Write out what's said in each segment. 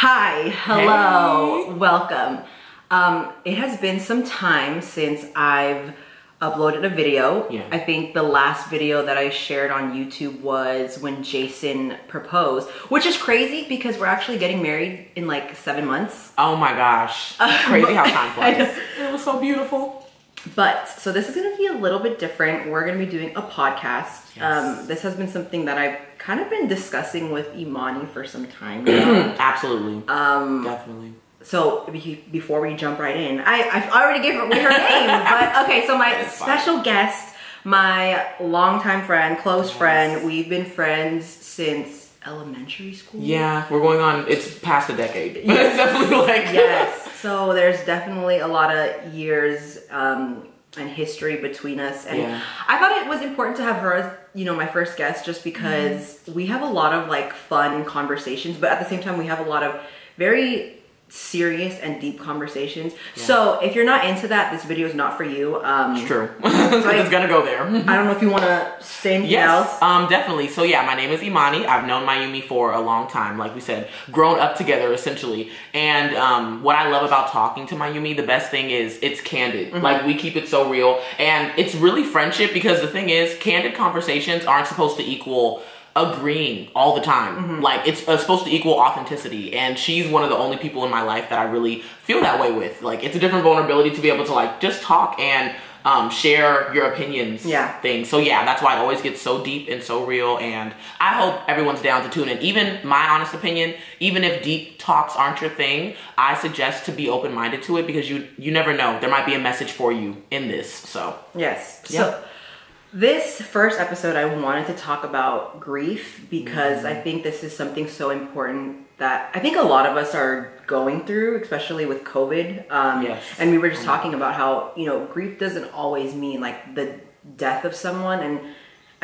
Hi, hello, Hey. welcome. It has been some time since I've uploaded a video. Yeah. I think the last video that I shared on YouTube was when Jason proposed, which is crazy because we're actually getting married in like 7 months. Oh my gosh. Crazy how time I know. flies. It was so beautiful. But, so this is gonna be a little bit different. We're gonna be doing a podcast. Yes. This has been something that I've kind of been discussing with Imani for some time now. Absolutely. Definitely. So before we jump right in, I already gave her her name, but okay. So my That's fine. special guest, my longtime friend, close friend. We've been friends since elementary school. Yeah, we're going on, it's past a decade. It's definitely like... Yes. So there's definitely a lot of years and history between us, and Yeah. I thought it was important to have her as, you know, my first guest, just because we have a lot of like fun conversations, but at the same time we have a lot of very serious and deep conversations. Yeah. So if you're not into that, this video is not for you. It's true. It's gonna go there. I don't know if you want to say anything Yes, else. definitely. So yeah, my name is Imani. I've known Mayumi for a long time, like we said, grown up together essentially. And what I love about talking to Mayumi, the best thing is it's candid. Like we keep it so real, and it's really friendship, because the thing is, candid conversations aren't supposed to equal agreeing all the time. Like it's supposed to equal authenticity, and she's one of the only people in my life that I really feel that way with. Like it's a different vulnerability to be able to like just talk and share your opinions. Yeah. Things. So yeah, that's why it always gets so deep and so real, and I hope everyone's down to tune in. Even my honest opinion, even if deep talks aren't your thing, I suggest to be open-minded to it, because you never know, there might be a message for you in this. So Yes. Yeah. So this first episode, I wanted to talk about grief, because I think this is something so important that I think a lot of us are going through, especially with COVID. Yes. And we were just talking about how, you know, grief doesn't always mean like the death of someone. And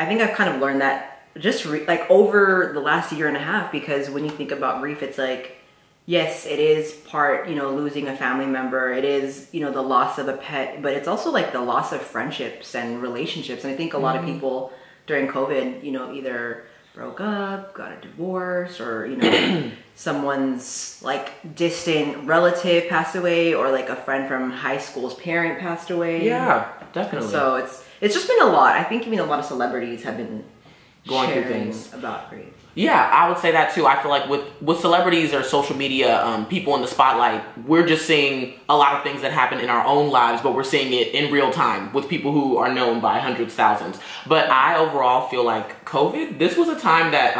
I think I've kind of learned that just like over the last year and a half, because when you think about grief, it's like, yes, it is part, you know, losing a family member. It is, you know, the loss of a pet, but it's also like the loss of friendships and relationships. And I think a lot of people during COVID, you know, either broke up, got a divorce, or, you know, someone's like distant relative passed away, or like a friend from high school's parent passed away. yeah, definitely. So it's just been a lot. I think even a lot of celebrities have been Going through sharing things. about grief. Yeah, I would say that too. I feel like with celebrities or social media, people in the spotlight, we're just seeing a lot of things that happen in our own lives, but we're seeing it in real time with people who are known by hundreds, thousands. But I overall feel like COVID, this was a time that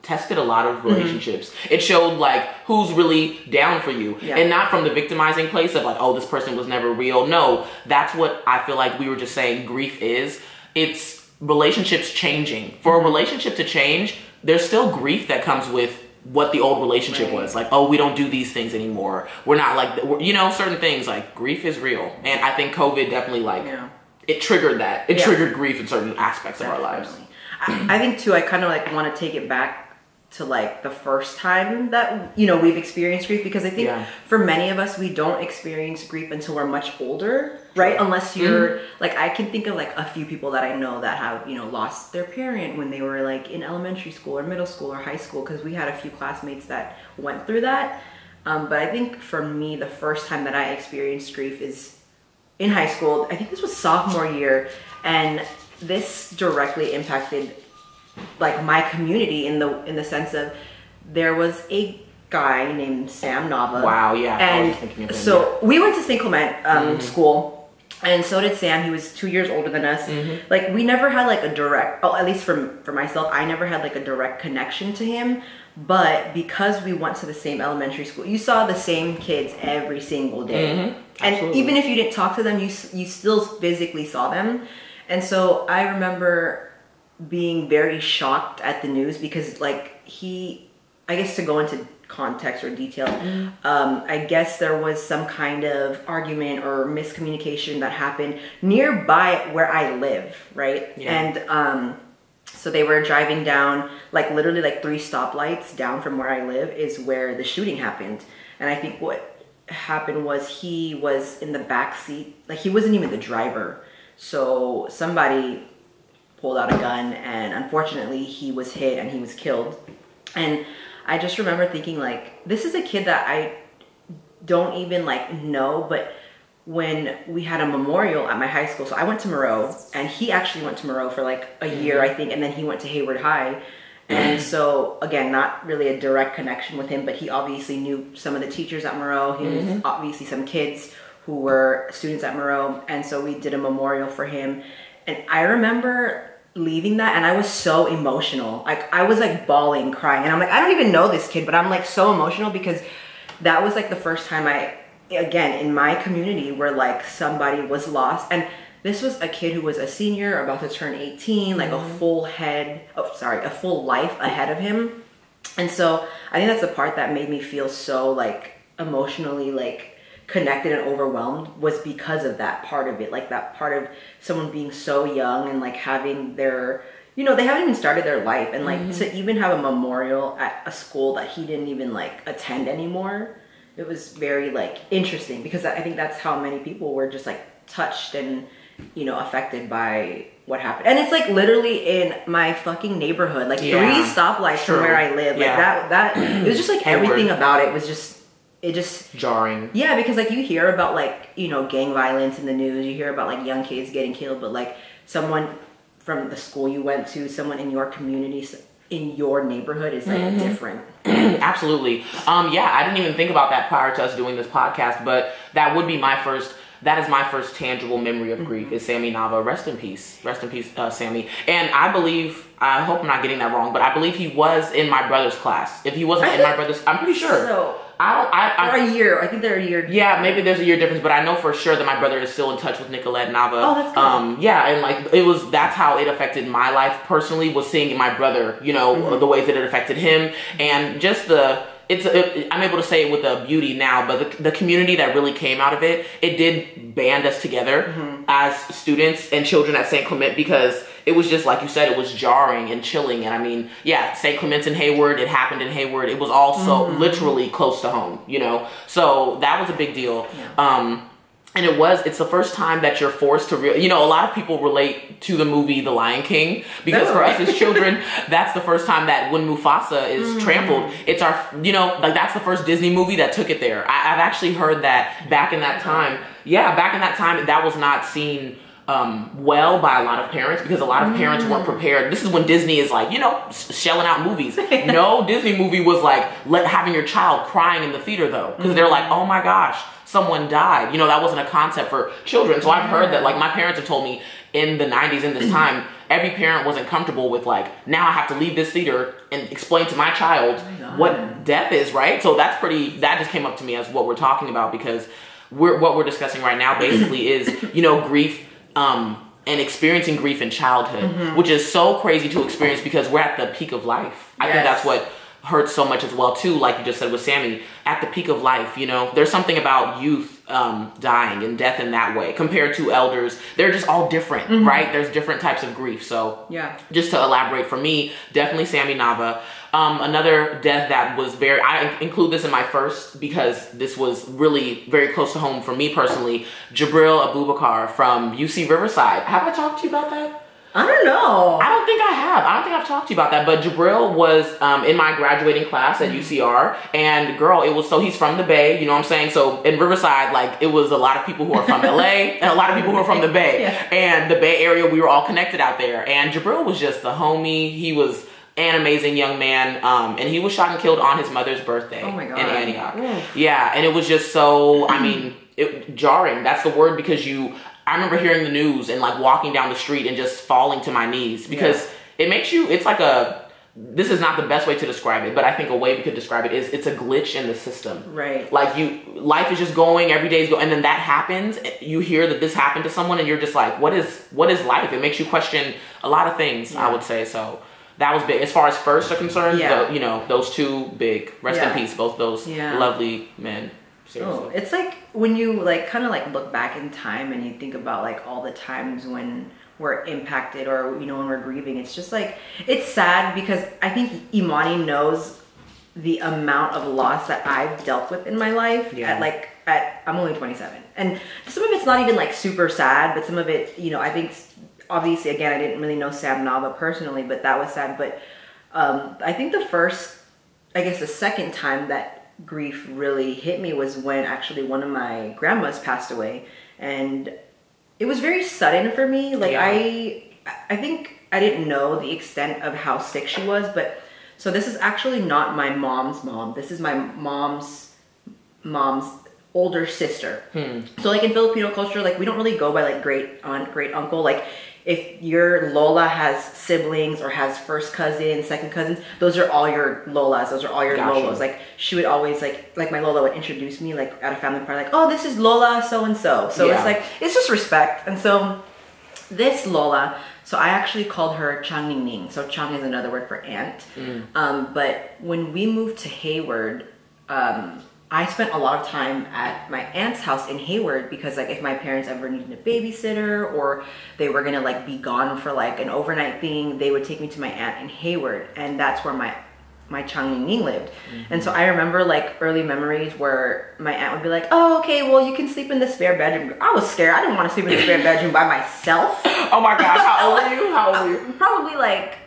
tested a lot of relationships. It showed like who's really down for you, Yeah. and not from the victimizing place of like, oh, this person was never real. No, that's what I feel like we were just saying grief is. It's relationships changing. For a relationship to change, there's still grief that comes with what the old relationship Right. was. Like, oh, we don't do these things anymore. We're not like, you know, certain things, like grief is real. And I think COVID definitely like, Yeah. it triggered that. It Yeah. triggered grief in certain aspects of our lives. Definitely. I think too, I kind of like want to take it back to like the first time that, you know, we've experienced grief, because I think Yeah. for many of us, we don't experience grief until we're much older, right? Unless you're like, I can think of like a few people that I know that have, you know, lost their parent when they were like in elementary school or middle school or high school, because we had a few classmates that went through that. But I think for me, the first time that I experienced grief is in high school. I think this was sophomore year, and this directly impacted like my community in the sense of there was a guy named Sam Nava. Wow, yeah. I was thinking And of him, so we went to St. Clement school, and so did Sam. He was 2 years older than us. Like we never had like a direct, at least for myself, I never had like a direct connection to him. But because we went to the same elementary school, you saw the same kids every single day. And Absolutely. even if you didn't talk to them, you still physically saw them. And so I remember being very shocked at the news, because like I guess to go into context or detail, I guess there was some kind of argument or miscommunication that happened nearby where I live, right? Yeah. And so they were driving down, like literally like 3 stoplights down from where I live is where the shooting happened. And I think what happened was he was in the back seat, like he wasn't even the driver. So somebody pulled out a gun, and unfortunately he was hit and he was killed. And I just remember thinking like, this is a kid that I don't even like know, but when we had a memorial at my high school, so I went to Moreau, and he actually went to Moreau for like a year, I think, and then he went to Hayward High. And so, again, not really a direct connection with him, but he obviously knew some of the teachers at Moreau. He knew obviously some kids who were students at Moreau. And so we did a memorial for him. And I remember leaving that, and I was so emotional. Like, I was like bawling, crying. And I'm like, I don't even know this kid, but I'm like so emotional because that was like the first time again, in my community where like somebody was lost. And this was a kid who was a senior about to turn 18, like a full life ahead of him. And so I think that's the part that made me feel so like emotionally like connected and overwhelmed, was because of that part of it. Like that part of someone being so young and like having their, they haven't even started their life. And like to even have a memorial at a school that he didn't even like attend anymore, it was very like interesting, because I think that's how many people were just like touched and, affected by what happened. And it's like literally in my fucking neighborhood, like 3 stoplights from where I live. Like that it was just like everything about it was just, it just jarring. Yeah, because like you hear about like, gang violence in the news, you hear about like young kids getting killed, but like someone from the school you went to, someone in your community, in your neighborhood is like different. Absolutely. I didn't even think about that prior to us doing this podcast, but that is my first tangible memory of grief, is Sammy Nava. Rest in peace, Sammy. And I hope I'm not getting that wrong, but I believe he was in my brother's class. If he wasn't in my brother's, I'm pretty sure. So, a year. I think they're a year. Yeah, maybe there's a year difference, but I know for sure that my brother is still in touch with Nicolette Nava. Oh, that's good. And like that's how it affected my life personally, was seeing my brother, the ways that it affected him, and just I'm able to say it with a beauty now, but the community that really came out of it did band us together as students and children at St. Clement, because it was just, like you said, it was jarring and chilling. And I mean, St. Clement's in Hayward, it happened in Hayward. It was also literally close to home, So that was a big deal. Yeah. And it's the first time that you're forced to a lot of people relate to the movie The Lion King, because for us as children, that's the first time that when Mufasa is trampled, it's our, that's the first Disney movie that took it there. I've actually heard that back in that time, that was not seen well by a lot of parents, because a lot of parents weren't prepared. This is when Disney is like, shelling out movies. No Disney movie was like having your child crying in the theater though, because they're like, oh my gosh, someone died. That wasn't a concept for children. So I've heard that, like, my parents have told me in the 90s, in this time, every parent wasn't comfortable with like, now I have to leave this theater and explain to my child what death is, right? So that just came up to me as what we're talking about, because what we're discussing right now basically is, grief, and experiencing grief in childhood, which is so crazy to experience, because we're at the peak of life. I think that's what hurts so much as well too, like you just said with Sammy, at the peak of life. There's something about youth dying and death in that way compared to elders. They're just all different, right? There's different types of grief. So just to elaborate, for me, definitely Sammy Nava. Another death that was I include this in my first because this was really very close to home for me personally, Jabril Abubakar from UC Riverside. Have I talked to you about that? I don't know. I don't think I have. I don't think I've talked to you about that. But Jabril was in my graduating class at UCR. And girl, he's from the Bay, you know what I'm saying? So in Riverside, like, it was a lot of people who are from LA and a lot of people who are from the Bay. And the Bay Area, we were all connected out there. And Jabril was just the homie. He was an amazing young man. And he was shot and killed on his mother's birthday in Antioch. Yeah, and it was just so, jarring. That's the word, because I remember hearing the news and like walking down the street and just falling to my knees, because it makes you, it's like this is not the best way to describe it, but I think a way we could describe it is it's a glitch in the system. Right. Like life is just going, every day is going, and then that happens, you hear that this happened to someone and you're just like, what is life? It makes you question a lot of things, I would say. So that was big. As far as firsts are concerned, those two big, rest in peace, both those lovely men. Oh, it's like when you like kind of like look back in time and you think about like all the times when we're impacted or when we're grieving, it's just like, it's sad, because I think Imani knows the amount of loss that I've dealt with in my life I'm only 27, and some of it's not even like super sad, but some of it, I think obviously, again, I didn't really know Sam Nava personally, but that was sad. But I think the first I guess the second time that grief really hit me was when actually one of my grandmas passed away, and it was very sudden for me. Like I think I didn't know the extent of how sick she was, but so this is actually not my mom's mom. This is my mom's older sister. So like in Filipino culture, like we don't really go by like great aunt, great uncle. Like if your Lola has siblings or has first cousins, second cousins, those are all your Lolas. Those are all your Lolos. Like she would always like my Lola would introduce me like at a family party, like, oh, this is Lola so-and-so. So it's like, it's just respect. And so this Lola, so I actually called her Chang Ning Ning. So Chang is another word for aunt. But when we moved to Hayward, I spent a lot of time at my aunt's house in Hayward because like if my parents ever needed a babysitter or they were gonna like be gone for like an overnight thing, they would take me to my aunt in Hayward, and that's where my Chang Ning Ning lived. And so I remember like early memories where my aunt would be like, oh, okay, well you can sleep in the spare bedroom. I was scared. I didn't want to sleep in the spare bedroom by myself. Oh my gosh, how old are you? How old are you? Probably like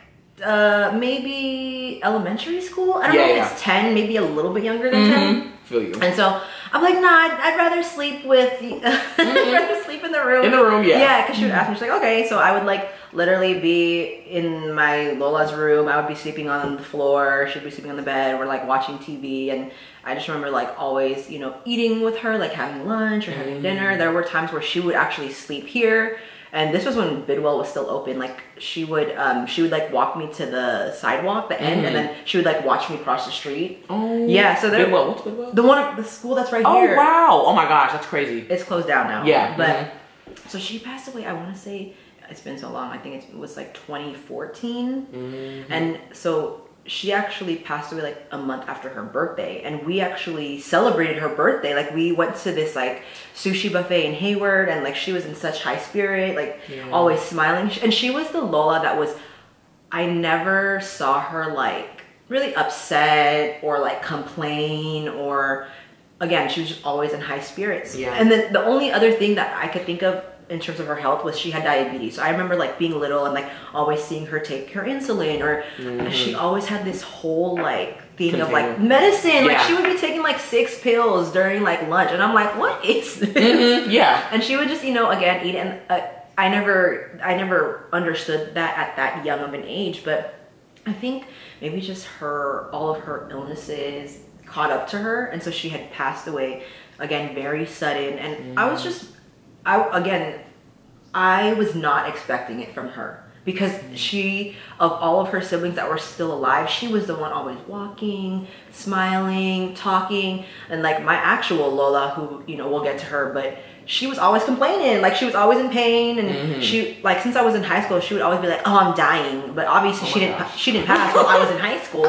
maybe elementary school. I don't know if it's 10, maybe a little bit younger than 10. Feel you. And so I'm like, nah, I'd rather sleep with I'd rather sleep in the room. In the room, yeah. Yeah, because she would ask me, she's like, okay. So I would like literally be in my Lola's room. I would be sleeping on the floor. She'd be sleeping on the bed. We're like watching TV. And I just remember like always, you know, eating with her, like having lunch or having dinner. There were times where she would actually sleep here. And this was when Bidwell was still open. Like she would like walk me to the sidewalk, the end, and then she would like watch me cross the street. Oh, yeah. So there, Bidwell, what's Bidwell? The school that's right here. Oh wow! Oh my gosh, that's crazy. It's closed down now. Yeah. But so she passed away. I want to say it's been so long. I think it was like 2014, and so she actually passed away like a month after her birthday, and we actually celebrated her birthday. Like we went to this like sushi buffet in Hayward, and like she was in such high spirit, like always smiling. And she was the Lola that was, I never saw her like really upset or like complain, or again, she was just always in high spirits. And then the only other thing that I could think of in terms of her health was she had diabetes. So I remember like being little and like always seeing her take her insulin, or she always had this whole like thing of like medicine. Like she would be taking like 6 pills during like lunch, and I'm like, what is this? And she would just, you know, again eat. And I never understood that at that young of an age, but I think maybe just all of her illnesses caught up to her, and so she had passed away again very sudden. And I was just I was not expecting it from her, because she, of all of her siblings that were still alive, she was the one always walking, smiling, talking. And like my actual Lola, who, you know, we'll get to her, but she was always complaining. Like she was always in pain, and she, like, since I was in high school, she would always be like, oh, I'm dying. But obviously she didn't pass while I was in high school.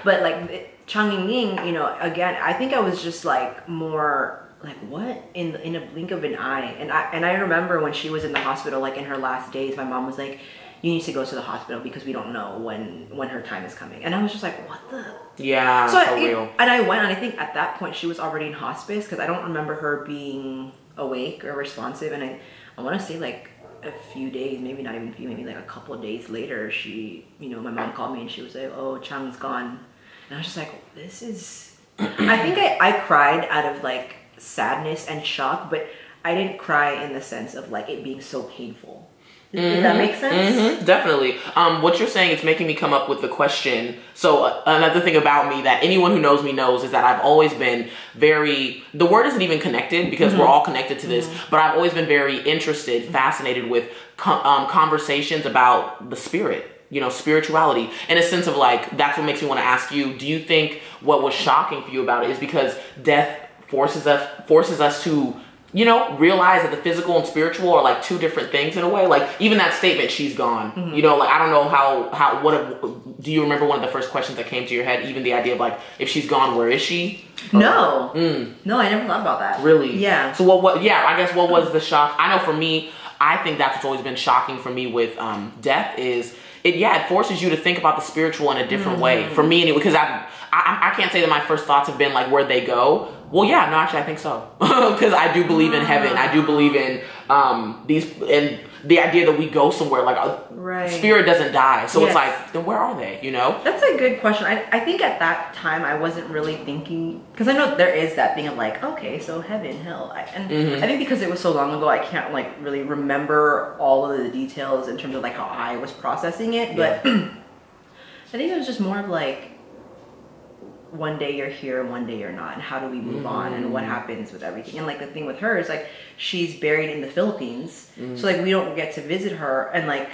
But like Chang Ning Ning, you know, again, I think I was just like more like, what, in a blink of an eye. And I remember when she was in the hospital, like in her last days, my mom was like, you need to go to the hospital because we don't know when her time is coming. And I was just like, what the? Yeah, so for real. And I went, and I think at that point she was already in hospice, because I don't remember her being awake or responsive. And I want to say like a few days, maybe not even a few, maybe like a couple of days later, she, you know, my mom called me and she was like, oh, Chang's gone. And I was just like, this is, I think I cried out of like sadness and shock, but I didn't cry in the sense of like it being so painful. Does that make sense? Definitely. What you're saying is making me come up with the question. So another thing about me that anyone who knows me knows is that I've always been very, the word isn't even connected because we're all connected to this, but I've always been very interested, fascinated with conversations about the spirit. You know, spirituality, in a sense of like, that's what makes me want to ask you, do you think what was shocking for you about it is because death forces us to, you know, realize that the physical and spiritual are like two different things in a way? Like even that statement, she's gone, you know, like I don't know do you remember one of the first questions that came to your head, even the idea of like, if she's gone, where is she? No, no, I never thought about that. Really? Yeah. So what I guess what was the shock? I know for me, I think that's what's always been shocking for me with death is it forces you to think about the spiritual in a different way. For me anyway, because I can't say that my first thoughts have been like, where'd they go? Well, yeah, no, actually I think so. Because I do believe in heaven. I do believe in the idea that we go somewhere, like Right. spirit doesn't die. So Yes. it's like, then where are they, you know? That's a good question. I think at that time I wasn't really thinking, because I know there is that thing of like, okay, so heaven, hell. I think because it was so long ago, I can't like really remember all of the details in terms of like how I was processing it. But I think it was just more of like, one day you're here and one day you're not, and how do we move on, and what happens with everything. And like the thing with her is like, she's buried in the Philippines, so like we don't get to visit her. And like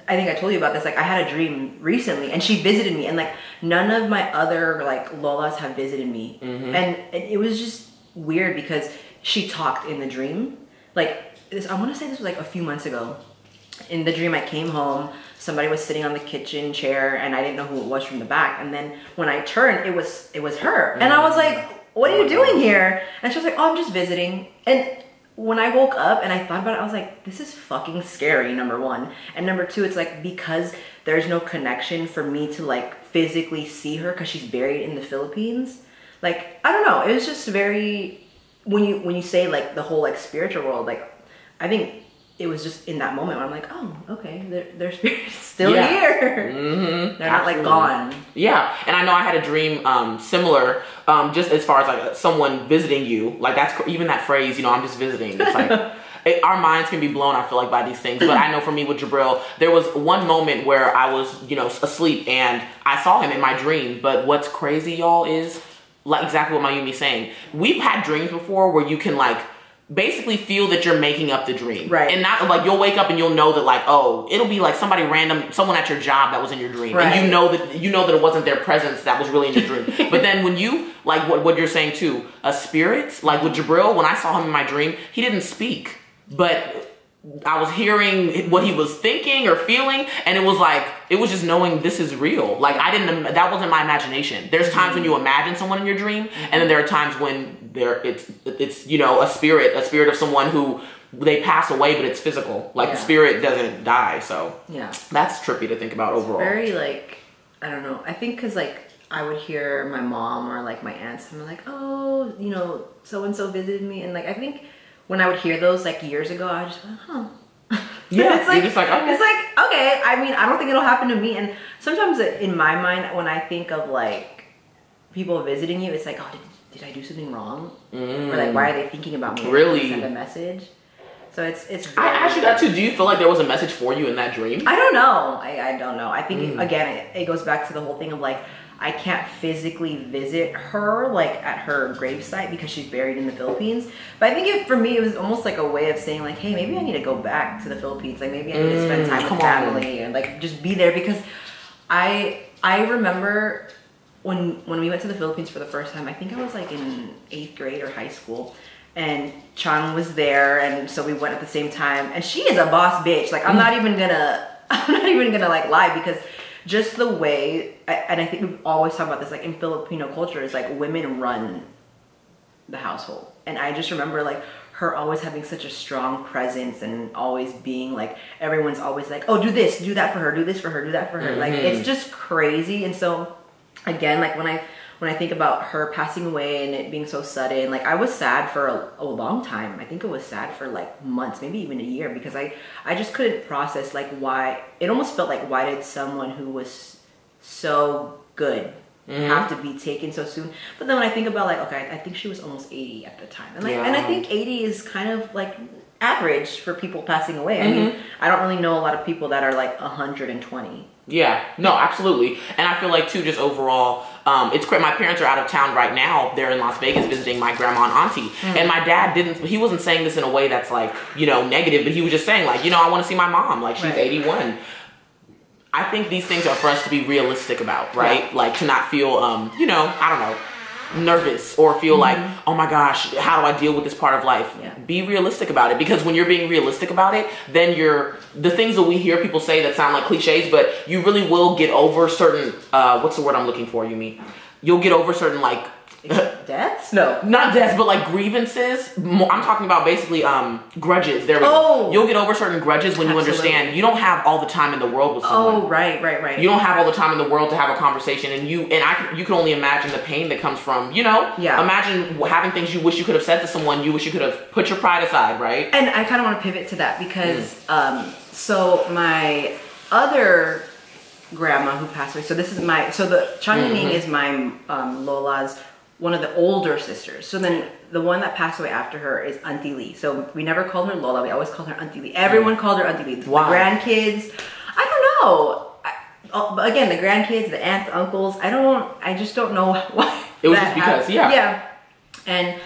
I think I told you about this, like I had a dream recently and she visited me, and like none of my other like lolas have visited me. And it was just weird because she talked in the dream. Like this, I want to say this was like a few months ago. In the dream, I came home, somebody was sitting on the kitchen chair, and I didn't know who it was from the back. And then when I turned, it was her. And I was like, what are you doing here? And she was like, oh, I'm just visiting. And when I woke up and I thought about it, I was like, this is fucking scary, number one. And number two, it's like, because there's no connection for me to like physically see her because she's buried in the Philippines. Like, I don't know. It was just very, when you say like the whole like spiritual world, like I think it was just in that moment where I'm like, oh, okay, their spirit's still here. They're not like gone. Yeah, and I know I had a dream similar, just as far as like someone visiting you. Like that's even that phrase, you know, I'm just visiting. It's like our minds can be blown, I feel like, by these things. But I know for me with Jabril, there was one moment where I was, you know, asleep and I saw him in my dream. But what's crazy, y'all, is like exactly what Mayumi's saying. We've had dreams before where you can like basically feel that you're making up the dream. Right. And not like you'll wake up and you'll know that like, oh, it'll be like somebody random, someone at your job that was in your dream. Right. And you know that it wasn't their presence that was really in your dream. But then when you, like what you're saying too, a spirit, like with Jabril, when I saw him in my dream, he didn't speak. But I was hearing what he was thinking or feeling, and it was just knowing this is real. Like that wasn't my imagination. There's times when you imagine someone in your dream, and then there are times when it's you know, a spirit of someone who they pass away, but it's physical. Like the spirit doesn't die. So that's trippy to think about overall. It's very like, I don't know. I think because like I would hear my mom or like my aunts, and they're like, oh, you know, so and so visited me, and like I think when I would hear those like years ago, I just went, huh. Yeah, it's like, you're just like, okay. It's like, okay, I mean, I don't think it'll happen to me. And sometimes in my mind, when I think of like people visiting you, it's like, oh, did I do something wrong? Or like, why are they thinking about me? Really? Send a message. So it's I asked you that too. Do you feel like there was a message for you in that dream? I don't know. I don't know. I think again, it goes back to the whole thing of like, I can't physically visit her like at her gravesite because she's buried in the Philippines. But I think for me, it was almost like a way of saying like, hey, maybe I need to go back to the Philippines. Like maybe I need to spend time with family and like just be there, because I remember when we went to the Philippines for the first time, I think I was like in 8th grade or high school, and Chang was there, and so we went at the same time. And she is a boss bitch. Like I'm not even gonna like lie, because just the way, and I think we've always talked about this, like in Filipino culture, is like women run the household. And I just remember like her always having such a strong presence, and always being like, everyone's always like, oh, do this, do that for her, do this for her, do that for her. Like it's just crazy. And so again, like when I think about her passing away and it being so sudden, like I was sad for a long time. I think it was sad for like months, maybe even a year, because I just couldn't process like why. It almost felt like, why did someone who was so good have to be taken so soon? But then when I think about like, okay, I think she was almost 80 at the time. And like, and I think 80 is kind of like average for people passing away. I mean, I don't really know a lot of people that are like 120. Yeah, no, absolutely. And I feel like too, just overall, it's great. My parents are out of town right now. They're in Las Vegas visiting my grandma and auntie. And my dad he wasn't saying this in a way that's like, you know, negative, but he was just saying like, you know, I want to see my mom. Like she's 81. I think these things are for us to be realistic about, right? Yeah. Like to not feel, you know, I don't know, nervous or feel like, oh my gosh, how do I deal with this part of life? Be realistic about it, because when you're being realistic about it, then the things that we hear people say that sound like cliches, but you really will get over certain, what's the word I'm looking for, Yumi? You'll get over certain like deaths? No. Not deaths, but like grievances. I'm talking about basically grudges. There we Oh. go. You'll get over certain grudges when you understand you don't have all the time in the world with someone. Oh, right. You don't have all the time in the world to have a conversation, and you can only imagine the pain that comes from, Yeah. Imagine having things you wish you could have said to someone, you wish you could have put your pride aside, right? And I kind of want to pivot to that because, so my other grandma who passed away, so the Chang Ning is my Lola's one of the older sisters. So then the one that passed away after her is Auntie Lee. So we never called her Lola, we always called her Auntie Lee. Everyone called her Auntie Lee. Wow. The grandkids, I don't know. Again, the grandkids, the aunts, uncles, I just don't know why. It was just because, Yeah. And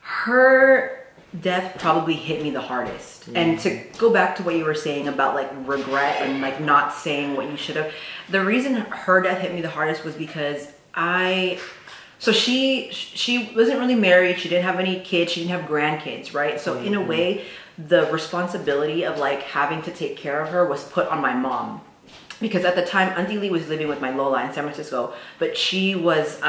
her death probably hit me the hardest. And to go back to what you were saying about like regret and like not saying what you should have, the reason her death hit me the hardest was because she wasn't really married, she didn't have any kids, she didn't have grandkids, right? So in a way, the responsibility of like having to take care of her was put on my mom. Because at the time, Auntie Lee was living with my Lola in San Francisco, but she was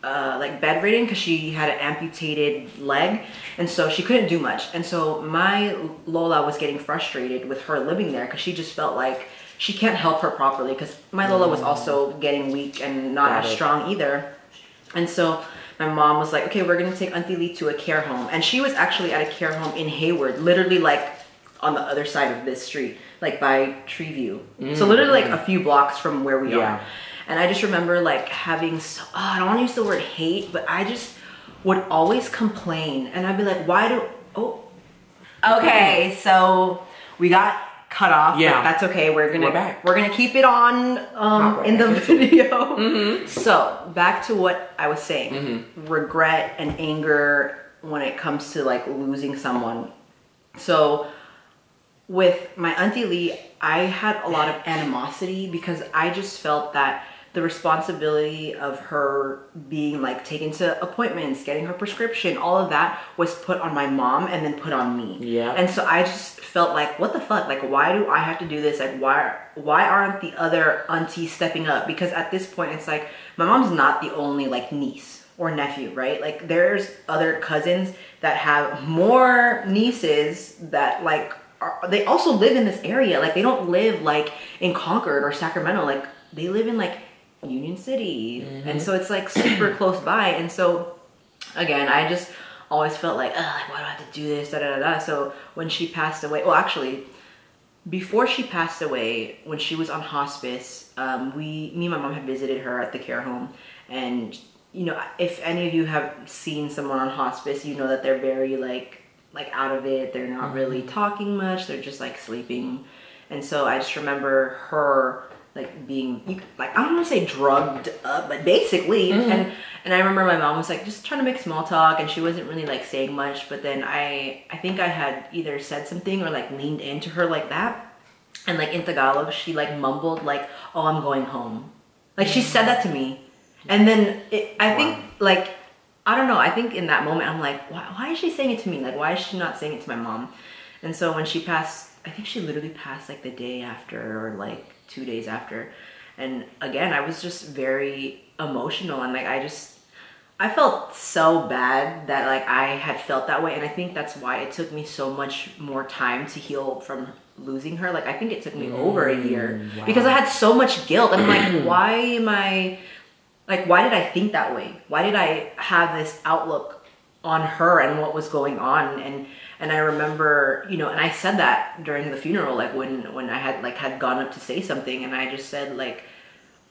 like bedridden because she had an amputated leg, and so she couldn't do much. And so my Lola was getting frustrated with her living there because she just felt like she can't help her properly because my Lola was also getting weak and not as strong either. And so my mom was like, okay, we're gonna take Auntie Lee to a care home. And she was actually at a care home in Hayward, literally like on the other side of this street, like by Treeview. So literally like a few blocks from where we are. And I just remember like having, I don't want to use the word hate, but I just would always complain. And I'd be like, okay, so we got cut off. Yeah. But that's okay. We're back. gonna keep it on in the video. So back to what I was saying. Regret and anger when it comes to like losing someone. So with my Auntie Lee, I had a lot of animosity because I just felt that the responsibility of her being like taken to appointments, getting her prescription, all of that was put on my mom and then put on me. Yeah. And so I just felt like, what the fuck? Like, why do I have to do this? Like, why aren't the other aunties stepping up? Because at this point, it's like, my mom's not the only like niece or nephew, right? Like there's other cousins that have more nieces that like, they also live in this area. Like they don't live like in Concord or Sacramento. Like they live in like Union City. And so it's like super close by. And so again, I just always felt like, why do I have to do this? So when she passed away, well, actually before she passed away, when she was on hospice, me and my mom had visited her at the care home. And if any of you have seen someone on hospice, you know that they're very like out of it. They're not really talking much. They're just like sleeping. And so I just remember her like being like, I don't want to say drugged up, but basically. And I remember my mom was like just trying to make small talk, and she wasn't really like saying much. But then I think I had either said something or like leaned into her like that. And like in Tagalog, she like mumbled like, oh, I'm going home. Like she said that to me. And then I think like, I don't know. I think in that moment, I'm like, why is she saying it to me? Like, why is she not saying it to my mom? And so when she passed, I think she literally passed like the day after or like 2 days after. And again, I was just very emotional. And like, I felt so bad that like I had felt that way. And I think that's why it took me so much more time to heal from losing her. Like, I think it took me over a year because I had so much guilt. And I'm like, why did I think that way? Why did I have this outlook on her and what was going on? And I remember, and I said that during the funeral, like when I had gone up to say something, and I just said like,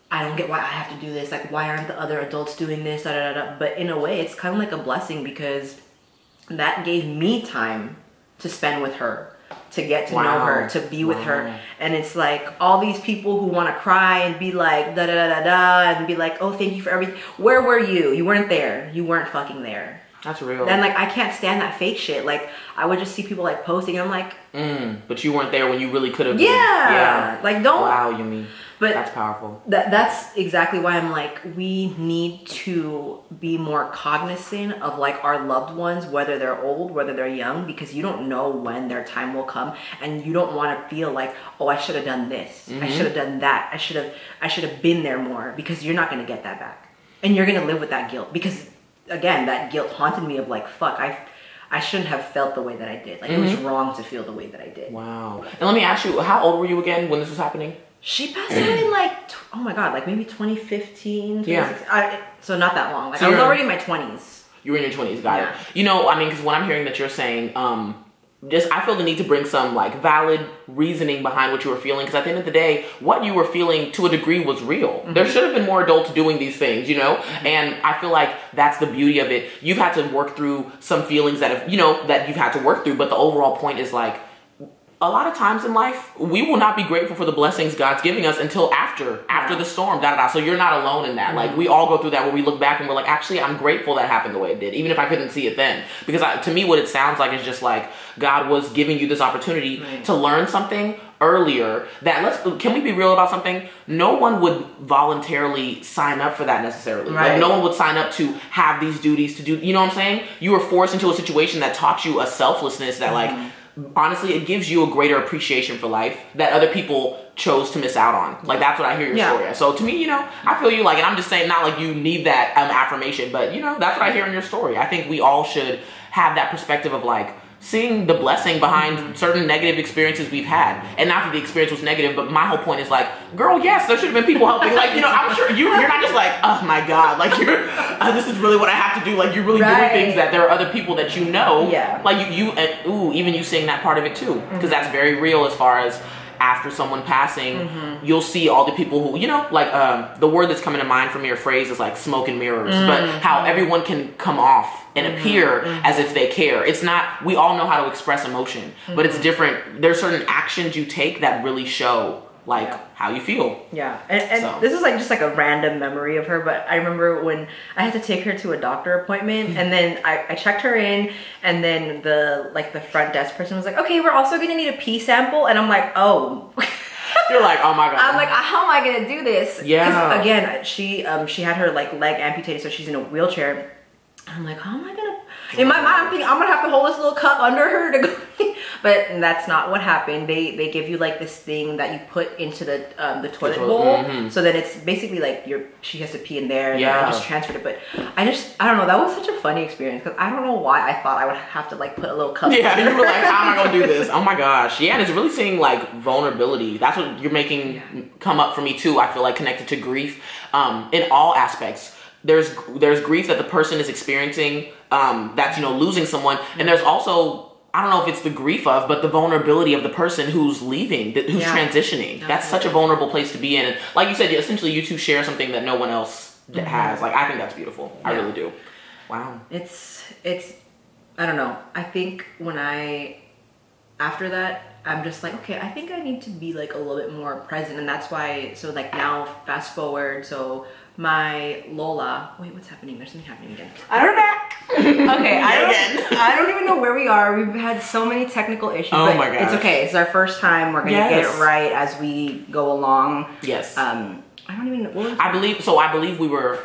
I don't get why I have to do this. Like, why aren't the other adults doing this? But in a way, it's kind of like a blessing because that gave me time to spend with her, to get to know her, to be with her. And it's like all these people who want to cry and be like da da da da da and be like, oh, thank you for everything. Where were you? You weren't there. You weren't fucking there. That's real. And like I can't stand that fake shit. Like I would just see people like posting and I'm like, but you weren't there when you really could have been. Yeah. Like don't. Wow, Yumi. But that's powerful. That's exactly why I'm like, we need to be more cognizant of like our loved ones, whether they're old, whether they're young, because you don't know when their time will come, and you don't want to feel like, oh, I should have done this, I should have done that, I should have been there more, because you're not going to get that back, and you're going to live with that guilt because again, that guilt haunted me of like, fuck, I shouldn't have felt the way that I did. Like, it was wrong to feel the way that I did. Wow. And let me ask you, how old were you again when this was happening? She passed away in like, oh my God, like maybe 2015, 2016. Yeah. So not that long. Like, So I was already in my 20s. You were in your 20s, got it. You know, I mean, because what I'm hearing that you're saying, I feel the need to bring some like valid reasoning behind what you were feeling, because at the end of the day, what you were feeling to a degree was real. There should have been more adults doing these things, you know? And I feel like that's the beauty of it. You've had to work through some feelings that have, you know, that you've had to work through, but the overall point is like, a lot of times in life, we will not be grateful for the blessings God's giving us until after the storm, So you're not alone in that. Like, we all go through that where we look back and we're like, actually, I'm grateful that happened the way it did, even if I couldn't see it then. Because to me, what it sounds like is just like God was giving you this opportunity to learn something earlier. Can we be real about something? No one would voluntarily sign up for that necessarily. Like, no one would sign up to have these duties to do, you know what I'm saying? You were forced into a situation that taught you a selflessness that like, honestly, it gives you a greater appreciation for life that other people chose to miss out on. Like, that's what I hear your story as. So to me, you know, I feel you, like, and I'm just saying, not like you need that affirmation, but you know, that's what I hear in your story. I think we all should have that perspective of like, seeing the blessing behind certain negative experiences we've had. And not that the experience was negative, but my whole point is like, girl, yes, there should have been people helping. Like, you know, I'm sure you're not just like, oh my God, like this is really what I have to do. Like, you're really doing things that there are other people that you know. Like even you seeing that part of it too. Because that's very real as far as after someone passing, you'll see all the people who, you know, like the word that's coming to mind for me or phrase is like smoke and mirrors, but how everyone can come off and appear as if they care. It's not, we all know how to express emotion, but it's different. There's certain actions you take that really show like how you feel. And so, this is like just like a random memory of her, but I remember when I had to take her to a doctor appointment, and then I checked her in, and then the front desk person was like, okay, we're also gonna need a pee sample, and I'm like, oh. You're like, oh my God. I'm like, how am I gonna do this? Yeah. Again, she had her like leg amputated, so she's in a wheelchair. I'm like, how am I gonna? In my mind, I'm thinking I'm gonna have to hold this little cup under her to go. But that's not what happened. They give you like this thing that you put into the toilet bowl. So then it's basically like she has to pee in there, and I just transferred it. But I don't know. That was such a funny experience, because I don't know why I thought I would have to like put a little cup. Yeah, you were like, how am I gonna do this? Oh my gosh. Yeah, and it's really seeing like vulnerability. That's what you're making come up for me too. I feel like connected to grief in all aspects. There's grief that the person is experiencing, that's, you know, losing someone. And there's also, I don't know if it's the grief of, but the vulnerability of the person who's leaving, who's transitioning. That's such a vulnerable place to be in. And like you said, essentially you two share something that no one else has. Like, I think that's beautiful. I really do. Wow. It's, I don't know. I think after that, I'm just like, okay, I think I need to be like a little bit more present. And that's why, so like now fast forward, so my Lola, wait, what's happening? There's something happening again. We're back. Okay, I don't even know where we are. We've had so many technical issues. Oh but my gosh. it's okay. It's our first time. We're gonna get it right as we go along. Yes. I don't even know. I believe we were,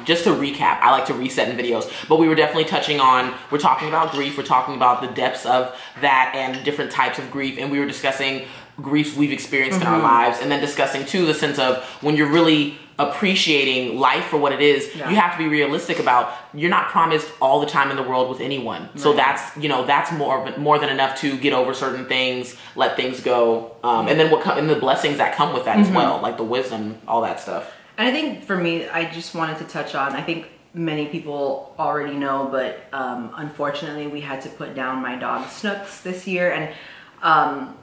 just to recap, I like to reset in videos, but we were definitely touching on, we're talking about grief, we're talking about the depths of that and different types of grief, and we were discussing griefs we've experienced in our lives, and then discussing too the sense of when you're really appreciating life for what it is, you have to be realistic about, you're not promised all the time in the world with anyone. So that's, you know, that's more than enough to get over certain things, let things go, and then and the blessings that come with that as well, like the wisdom, all that stuff. And I think for me, I just wanted to touch on, I think many people already know, but unfortunately we had to put down my dog Snooks this year, and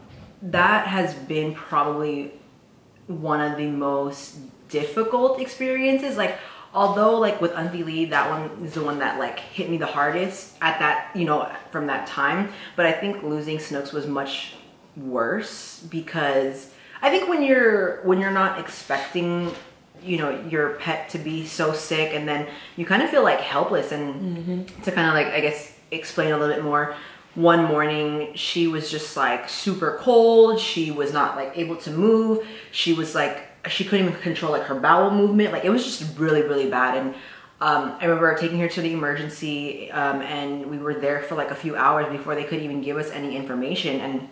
that has been probably one of the most difficult experiences. Like, although like with Auntie Lee, that one is the one that like hit me the hardest at that, you know, from that time. But I think losing Snooks was much worse, because I think when you're not expecting, you know, your pet to be so sick, and then you kind of feel like helpless. And to kind of like, I guess, explain a little bit more, one morning she was just like super cold. She was not like able to move. She was like, she couldn't even control like her bowel movement. Like, it was just really, really bad. And I remember taking her to the emergency, and we were there for like a few hours before they could even give us any information. And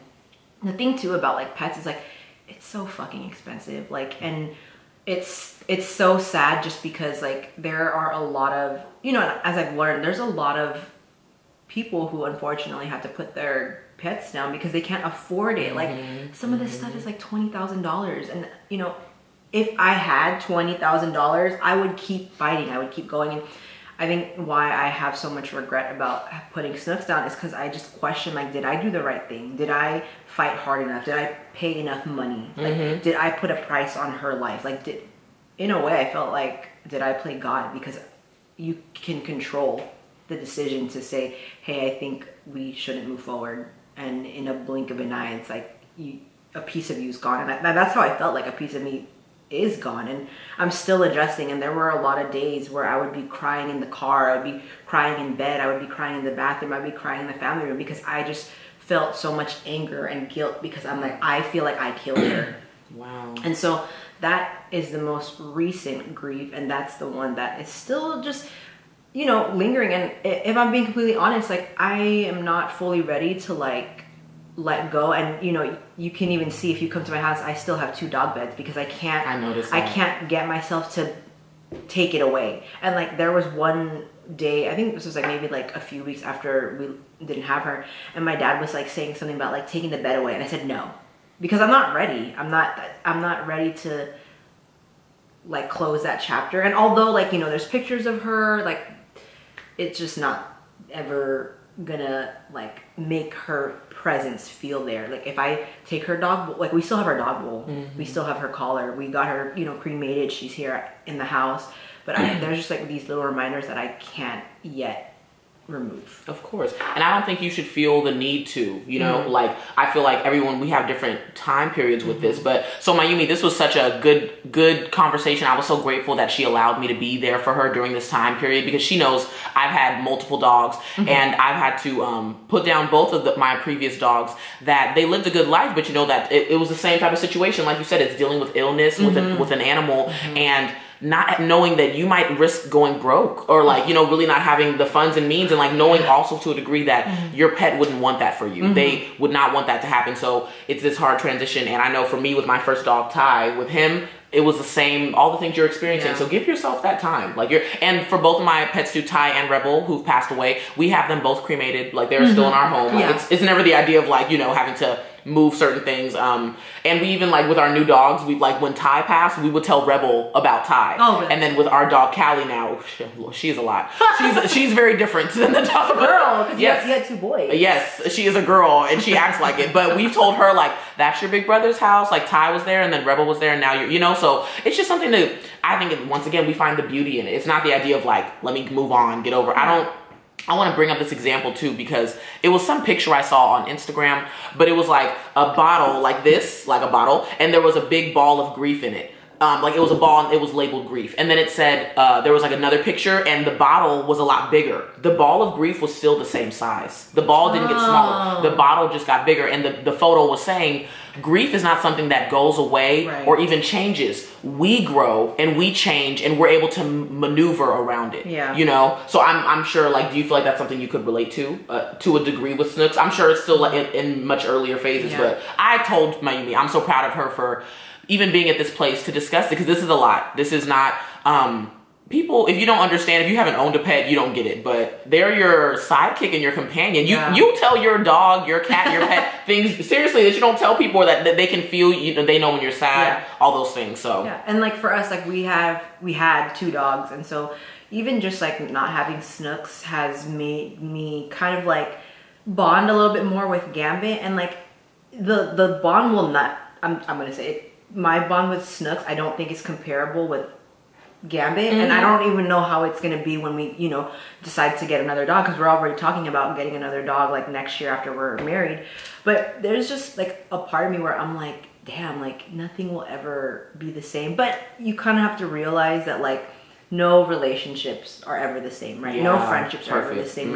the thing too about like pets is like, it's so fucking expensive. Like, and it's so sad just because like there are a lot of, you know, as I've learned, there's a lot of people who unfortunately have to put their pets down because they can't afford it. Like some of this stuff is like $20,000, and you know, if I had $20,000, I would keep fighting. I would keep going. And I think why I have so much regret about putting Snooks down is because I just question, like, did I do the right thing? Did I fight hard enough? Did I pay enough money? Like, did I put a price on her life? Like, in a way, I felt like, did I play God? Because you can control the decision to say, hey, I think we shouldn't move forward. And in a blink of an eye, it's like a piece of you is gone. And that's how I felt, like a piece of me is gone. And I'm still adjusting. And there were a lot of days where I would be crying in the car. I would be crying in bed. I would be crying in the bathroom. I'd be crying in the family room because I just felt so much anger and guilt because I'm like, I feel like I killed her. Wow. And so that is the most recent grief. And that's the one that is still just, you know, lingering. And if I'm being completely honest, like I am not fully ready to like let go. And you know, you can even see if you come to my house, I still have 2 dog beds because I can't get myself to take it away. And like there was one day, I think this was like maybe like a few weeks after we didn't have her, and my dad was like saying something about like taking the bed away, and I said no, because I'm not ready. I'm not ready to like close that chapter. And although like, you know, there's pictures of her, like it's just not ever gonna like make her presence feel there. Like if I take her dog bowl, like we still have our dog bowl, we still have her collar, we got her, you know, cremated, she's here in the house, but there's just like these little reminders that I can't yet remove. Of course. And I don't think you should feel the need to, you know, like I feel like everyone, we have different time periods with this, but so Mayumi, this was such a good conversation. I was so grateful that she allowed me to be there for her during this time period, because she knows I've had multiple dogs and I've had to put down both of my previous dogs, that they lived a good life, but you know that it was the same type of situation. Like you said, it's dealing with illness with an animal, and not knowing that you might risk going broke, or like, you know, really not having the funds and means, and like knowing also to a degree that your pet wouldn't want that for you. They would not want that to happen. So it's this hard transition. And I know for me with my first dog, Ty, with him, it was the same, all the things you're experiencing. So give yourself that time. Like and for both of my pets too, Ty and Rebel, who've passed away, we have them both cremated. Like they're still in our home. Like, it's never the idea of like, you know, having to move certain things. And we even like with our new dogs, we like when Ty passed, we would tell Rebel about Ty. Oh, really? And then with our dog Callie now, she's a lot. She's very different than the dog. Girl, because you had 2 boys. Yes, she is a girl and she acts like it. But we've told her like, that's your big brother's house. Like Ty was there and then Rebel was there and now you're, you know, so it's just something that I think once again, we find the beauty in it. It's not the idea of like, let me move on, get over. I want to bring up this example too, because it was some picture I saw on Instagram, but it was like a bottle like this, like a bottle, and there was a big ball of grief in it. Like it was a ball and it was labeled grief. And then it said, there was like another picture and the bottle was a lot bigger. The ball of grief was still the same size. The ball didn't get smaller. The bottle just got bigger. And the photo was saying, grief is not something that goes away or even changes. We grow and we change and we're able to maneuver around it. Yeah. You know? So I'm sure, like, do you feel like that's something you could relate to a degree with Snooks? I'm sure it's still like in much earlier phases, but I told Mayumi, I'm so proud of her for even being at this place to discuss it, because this is a lot. This is not, people, if you don't understand, if you haven't owned a pet, you don't get it, but they're your sidekick and your companion. You tell your dog, your cat, your pet things, seriously, that you don't tell people, that they can feel, you know, they know when you're sad, all those things, so. Yeah, and like for us, like we had 2 dogs, and so even just like not having Snooks has made me kind of like bond a little bit more with Gambit, and like the bond will not, I'm gonna say it, my bond with Snooks, I don't think is comparable with Gambit, and I don't even know how it's gonna be when we, you know, decide to get another dog, because we're already talking about getting another dog like next year after we're married. But there's just like a part of me where I'm like, damn, like nothing will ever be the same. But you kind of have to realize that like no relationships are ever the same, right? No friendships are ever the same.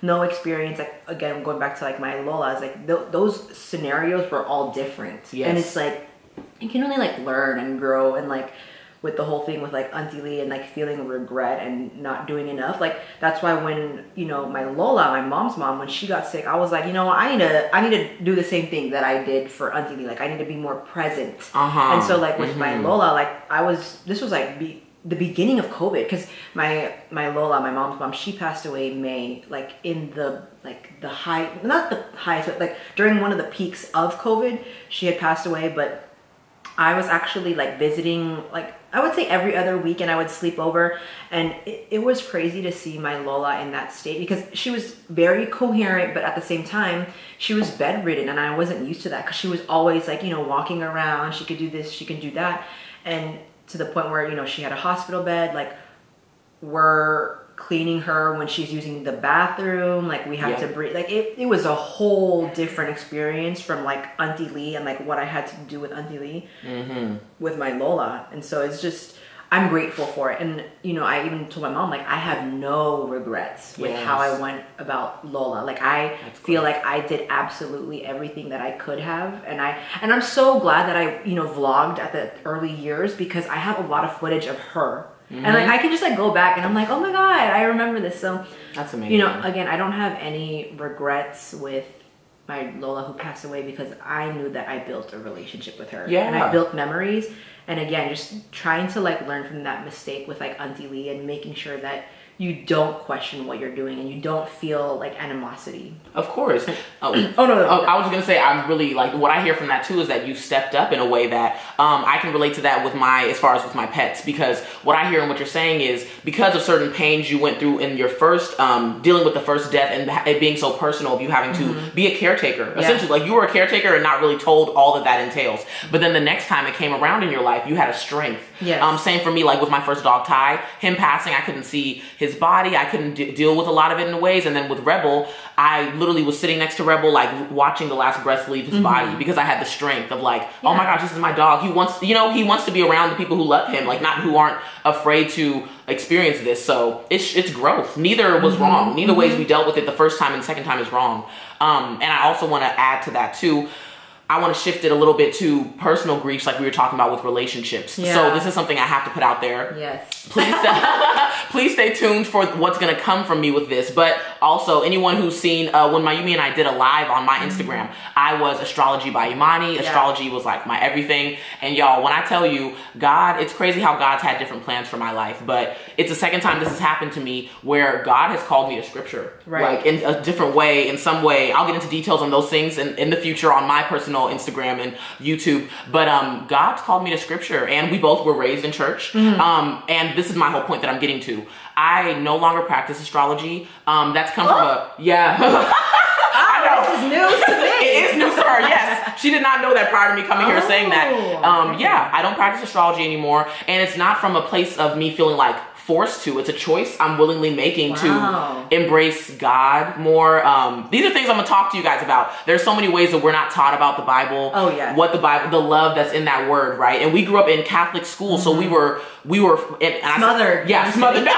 No experience, like again, going back to like my Lolas, like those scenarios were all different. And it's like, you can only like learn and grow and like with the whole thing with like Auntie Lee and like feeling regret and not doing enough. Like that's why when, you know, my Lola, my mom's mom, when she got sick, I was like, you know, I need to do the same thing that I did for Auntie Lee. Like I need to be more present. And so like with my Lola, like this was like the beginning of COVID, because my Lola, my mom's mom, she passed away in May, like in the high, not the highest, but like during one of the peaks of COVID, she had passed away. But I was actually like visiting, like I would say every other weekend I would sleep over, and it was crazy to see my Lola in that state, because she was very coherent, but at the same time she was bedridden, and I wasn't used to that, because she was always like, you know, walking around, she could do this, she could do that, and to the point where, you know, she had a hospital bed, like we're cleaning her when she's using the bathroom, like we had to breathe, like it was a whole different experience from like Auntie Lee and like what I had to do with Auntie Lee with my Lola. And so it's just, I'm grateful for it. And you know, I even told my mom, like I have no regrets with how I went about Lola. Like I feel like I did absolutely everything that I could have, and I'm so glad that I, you know, vlogged at the early years, because I have a lot of footage of her. And like I can just like go back and I'm like, oh my god, I remember this. So that's amazing. You know, again, I don't have any regrets with my Lola who passed away, because I knew that I built a relationship with her. And I built memories. And again, just trying to like learn from that mistake with like Auntie Lee, and making sure that you don't question what you're doing and you don't feel like animosity. Of course. No. I was gonna say, I'm really like, what I hear from that too is that you stepped up in a way that I can relate to that with as far as with my pets, because what I hear and what you're saying is because of certain pains you went through in your first dealing with the first death, and it being so personal of you having to be a caretaker, essentially, like you were a caretaker and not really told all that entails. But then the next time it came around in your life, you had a strength. Same for me, like with my first dog Ty, him passing, I couldn't see his body, I couldn't deal with a lot of it in ways. And then with Rebel, I literally was sitting next to Rebel, like watching the last breath leave his body, because I had the strength of like, oh my gosh, this is my dog. He wants, you know, he wants to be around the people who love him, like not who aren't afraid to experience this. So it's growth. Neither was wrong. Neither ways we dealt with it the first time and the second time is wrong. And I also want to add to that too, I want to shift it a little bit to personal griefs, like we were talking about with relationships. So this is something I have to put out there. Please stay tuned for what's going to come from me with this. But also, anyone who's seen, when Mayumi and I did a live on my Instagram, I was Astrology by Imani. Astrology was like my everything. And y'all, when I tell you, God, it's crazy how God's had different plans for my life. But it's the second time this has happened to me where God has called me to scripture. Like in a different way, in some way. I'll get into details on those things in the future on my personal Instagram and YouTube. But God's called me to scripture, and we both were raised in church. And this is my whole point that I'm getting to. I no longer practice astrology. That's come from I know. This is news to me. It is news to her, yes. She did not know that prior to me coming here saying that. Yeah, I don't practice astrology anymore. And it's not from a place of me feeling like forced to. It's a choice I'm willingly making to embrace God more. These are things I'm gonna talk to you guys about. There's so many ways that we're not taught about the Bible. What the Bible, the love that's in that word, right? And we grew up in Catholic school, so we were smothered. Smothered. No,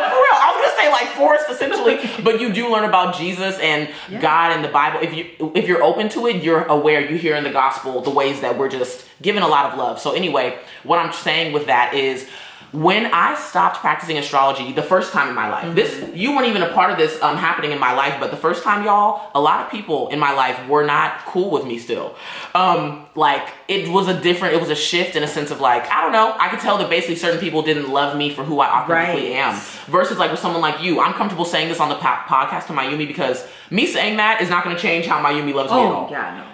for real. I was gonna say like forced, essentially. But you do learn about Jesus and God and the Bible. If you're open to it, you're aware. You hear in the gospel the ways that we're just given a lot of love. So anyway, what I'm saying with that is, when I stopped practicing astrology the first time in my life, you weren't even a part of this happening in my life, but the first time, y'all, a lot of people in my life were not cool with me still. Like it was a shift in a sense of like, I don't know, I could tell that basically certain people didn't love me for who I authentically am. Versus like with someone like you, I'm comfortable saying this on the podcast to Mayumi, because me saying that is not going to change how Mayumi loves me at all.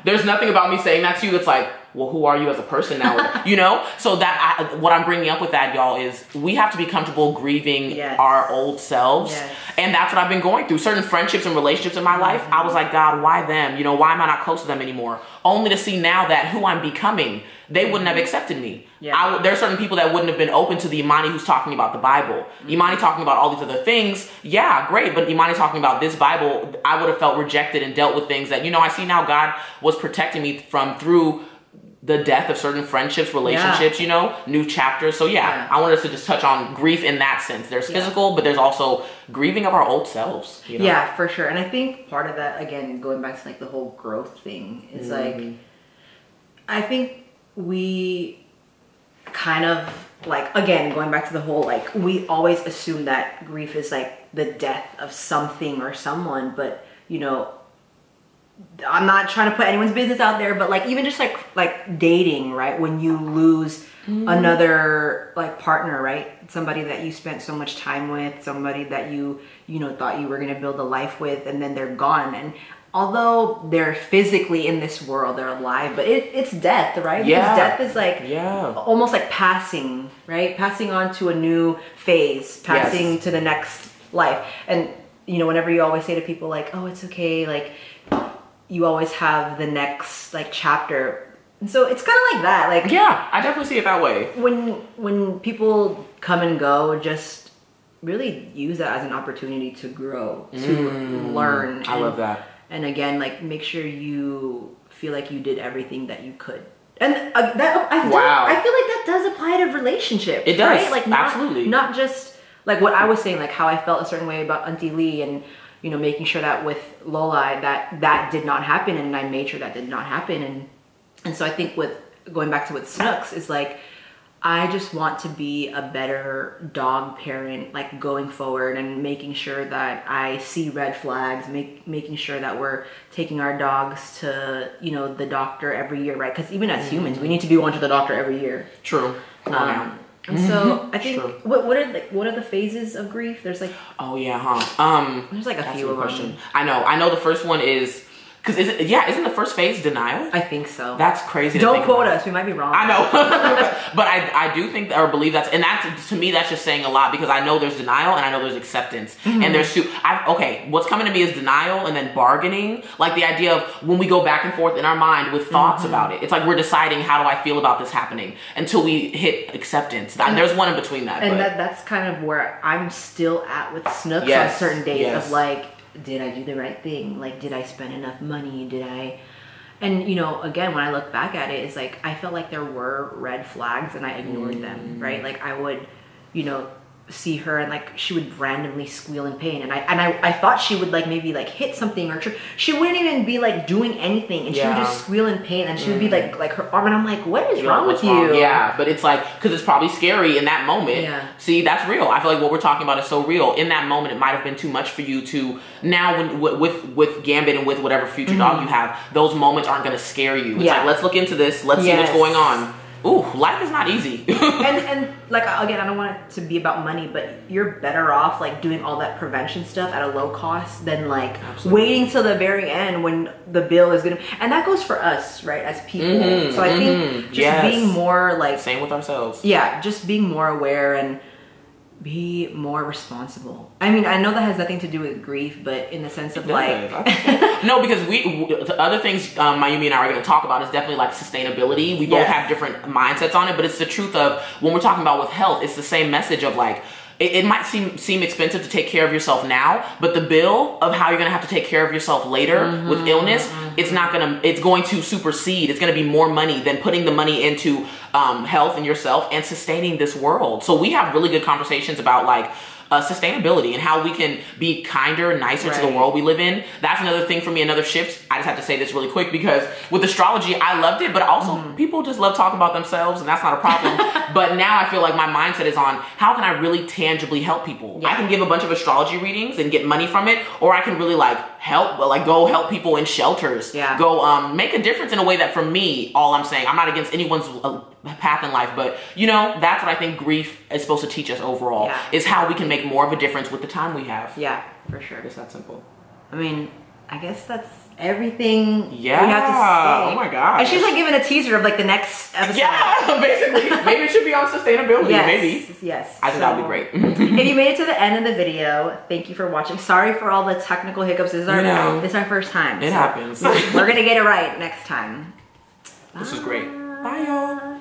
There's nothing about me saying that to you that's like, well, who are you as a person now? You know? So that what I'm bringing up with that, y'all, is we have to be comfortable grieving our old selves. And that's what I've been going through. Certain friendships and relationships in my life, I was like, God, why them? You know, why am I not close to them anymore? Only to see now that who I'm becoming, they wouldn't have accepted me. There are certain people that wouldn't have been open to the Imani who's talking about the Bible. Imani talking about all these other things, yeah, great. But Imani talking about this Bible, I would have felt rejected and dealt with things that, you know, I see now God was protecting me from through the death of certain friendships, relationships, you know, new chapters. So I wanted us to just touch on grief in that sense. There's physical, but there's also grieving of our old selves. You know? Yeah, for sure. And I think part of that, again, going back to like the whole growth thing, is like, I think we kind of like, again, going back to the whole, like, we always assume that grief is like the death of something or someone, but you know, I'm not trying to put anyone's business out there, but like even just like dating, right? When you lose another like partner, right? Somebody that you spent so much time with, somebody that you know thought you were gonna build a life with, and then they're gone. And although they're physically in this world, they're alive, but it's death, right? Yeah. Because death is like almost like passing, right? Passing on to a new phase, passing to the next life. And you know, whenever you always say to people like, oh, it's okay, like you always have the next like chapter. And so it's kind of like that. Like, yeah, I definitely see it that way. When people come and go, just really use that as an opportunity to grow, to learn. I love that. And again, like make sure you feel like you did everything that you could. And that I feel like that does apply to relationships. It does, right? Like absolutely. Not just like what I was saying, like how I felt a certain way about Auntie Lee, and you know, making sure that with Lola that did not happen, and I made sure that did not happen. And so I think with going back to what Snooks is like, I just want to be a better dog parent, like going forward, and making sure that I see red flags, making sure that we're taking our dogs to, you know, the doctor every year, right? Because even as humans, we need to be going to the doctor every year. True. Come on now. And so I think what are the phases of grief? There's like there's like a few of them. I know the first one is because isn't the first phase denial? I think so. That's crazy. Don't quote us. We might be wrong. I know, but I do think or believe that's, and that's, to me, that's just saying a lot, because I know there's denial and I know there's acceptance, and there's what's coming to me is denial and then bargaining, like the idea of when we go back and forth in our mind with thoughts about it. It's like we're deciding, how do I feel about this happening, until we hit acceptance. And there's one in between that. And that's kind of where I'm still at with Snooks on certain days of like, did I do the right thing? Like, did I spend enough money? And you know, again, when I look back at it, it's like, I felt like there were red flags and I ignored them, right? Like I would, you know, see her and like she would randomly squeal in pain, and I thought she would like maybe like hit something, or she wouldn't even be like doing anything, and she would just squeal in pain, and she would be like her arm, and I'm like, what is wrong with you? Yeah, but it's like, because it's probably scary in that moment. Yeah. See, that's real. I feel like what we're talking about is so real. In that moment, it might have been too much for you to, now when with Gambit and with whatever future dog you have, those moments aren't going to scare you. It's like, let's look into this, let's see what's going on. Ooh, life is not easy. and like, again, I don't want it to be about money, but you're better off like doing all that prevention stuff at a low cost than like waiting till the very end when the bill is gonna, and that goes for us, right, as people. So I think just being more like, same with ourselves. Yeah, just being more aware and be more responsible. I mean, I know that has nothing to do with grief, but in the sense of like no, because the other things Mayumi and I are going to talk about is definitely like sustainability. We both have different mindsets on it, but it's the truth of, when we're talking about with health, it's the same message of like, it might seem expensive to take care of yourself now, but the bill of how you're going to have to take care of yourself later with illness, it's going to supersede. It's going to be more money than putting the money into health and yourself and sustaining this world. So we have really good conversations about like sustainability and how we can be kinder, nicer to the world we live in. That's another thing for me, another shift. I just have to say this really quick, because with astrology, I loved it, but also people just love talking about themselves, and that's not a problem. But now I feel like my mindset is on, how can I really tangibly help people? I can give a bunch of astrology readings and get money from it, or I can really like go help people in shelters. Go make a difference in a way that, for me, all I'm saying, I'm not against anyone's path in life, but you know, that's what I think grief is supposed to teach us overall, is how we can make more of a difference with the time we have. Yeah, for sure. It's that simple. I mean, I guess that's everything we have to say. Oh my god. And she's like giving a teaser of like the next episode. Yeah, basically. Maybe it should be on sustainability. Yes, maybe. I think that would be great. If you made it to the end of the video, thank you for watching. Sorry for all the technical hiccups. This is our first time. It happens. We're gonna get it right next time. This is great. Bye, y'all.